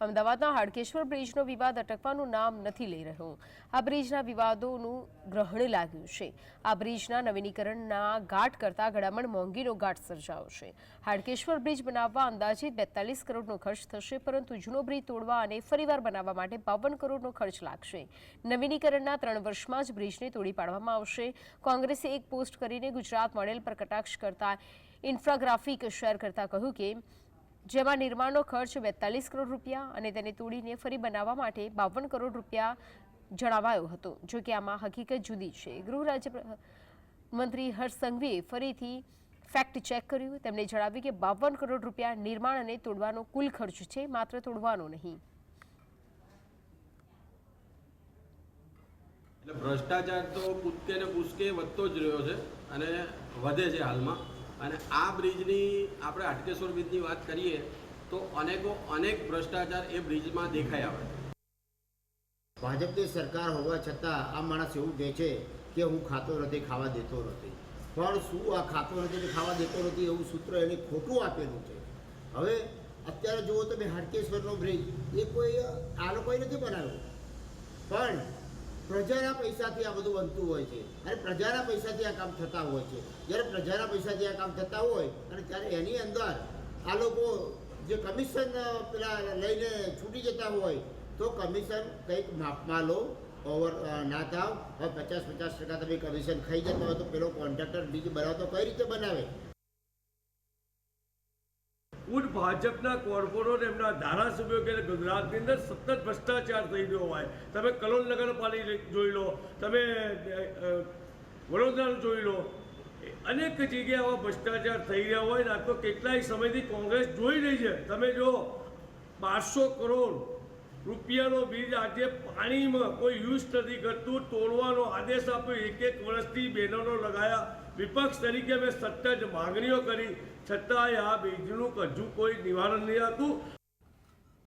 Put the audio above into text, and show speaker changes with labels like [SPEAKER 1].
[SPEAKER 1] અમદાવાદના હાડકેશ્વર બ્રિજનો વિવાદ અટકવાનું નામ નથી લઈ રહ્યો। આ બ્રિજના વિવાદોનું ગ્રહણ લાગ્યું છે। આ બ્રિજના નવીનીકરણના ઘાટ કરતા ઘડામણ મોંઘીનો ઘાટ સર્જાયો છે। હાડકેશ્વર બ્રિજ બનાવવા અંદાજિત 42 કરોડનો ખર્ચ થશે, પરંતુ જૂનો બ્રિજ તોડવા અને ફરીવાર બનાવવા માટે 52 કરોડનો ખર્ચ લાગશે। નવીનીકરણના 3 વર્ષમાં જ બ્રિજને તોડી પાડવામાં આવશે। કોંગ્રેસે એક પોસ્ટ કરીને ગુજરાત મોડેલ પર કટાક્ષ કરતા ઇન્ફ્રાગ્રાફિક શેર કરતા કહ્યું કે જેમાં નિર્માણનો ખર્ચ 42 કરોડ રૂપિયા અને તેને તોડીને ફરી બનાવવા માટે 52 કરોડ રૂપિયા જણાવાયો હતો। જો કે આમાં હકીકત જુદી છે। ગૃહ રાજ્યમંત્રી હર્ષ સંઘવીએ ફરીથી ફેક્ટ ચેક કર્યું। તેમણે જણાવ્યું કે 52 કરોડ રૂપિયા નિર્માણ અને તોડવાનો કુલ ખર્ચ છે, માત્ર તોડવાનો નહીં।
[SPEAKER 2] એટલે ભ્રષ્ટાચાર તો કૂદકે ને કૂદકે વધતો જ રહ્યો છે અને વધે છે હાલમાં। અને આ બ્રિજની આપણે હાડકેશ્વર બ્રિજની વાત કરીએ તો અનેક ભ્રષ્ટાચાર એ બ્રિજમાં દેખાઈ આવે છે।
[SPEAKER 3] ભાજપની સરકાર હોવા છતાં આ માણસ એવું કહે છે કે હું ખાતો નથી, ખાવા દેતો નથી, પણ શું આ ખાતો નથી કે ખાવા દેતો નથી એવું સૂત્ર એને ખોટું આપેલું છે। હવે અત્યારે જુઓ તમે હાડકેશ્વરનો બ્રિજ એ કોઈ આ લોકોએ નથી બનાવ્યો, પણ પ્રજાના પૈસાથી આ બધું બનતું હોય છે અને પ્રજાના પૈસાથી આ કામ થતા હોય છે। જ્યારે પ્રજાના પૈસાથી આ કામ થતા હોય અને ત્યારે એની અંદર આ લોકો જે કમિશન પેલા લઈને છૂટી જતા હોય તો કમિશન કંઈક માપમાં લો, ઓવર ના થાવ। હવે 50% તમે કમિશન ખાઈ જતા હોય તો પેલો કોન્ટ્રાક્ટર બ્રિજ બનાવતો કઈ રીતે બનાવે?
[SPEAKER 4] ખુદ ભાજપના કોર્પોરેટ એમના ધારાસભ્યો કે ગુજરાતની અંદર સતત ભ્રષ્ટાચાર થઈ રહ્યો હોય। તમે કલોલ નગરપાલિકા જોઈ લો, તમે વડોદરાનું જોઈ લો, અનેક જગ્યાએ આવા ભ્રષ્ટાચાર થઈ રહ્યા હોય ને આ તો કેટલાય સમયથી કોંગ્રેસ જોઈ રહી છે। તમે જો 1200 કરોડ રૂપિયાનો બ્રિજ આજે પાણીમાં કોઈ યુઝ નથી કરતું, તોડવાનો આદેશ આપ્યો। 1 વર્ષથી બેનરો લગાયા, વિપક્ષ તરીકે મેં સતત માગણીઓ કરી, છતાંય આ બ્રિજનું હજુ કોઈ નિવારણ નહીં હતું।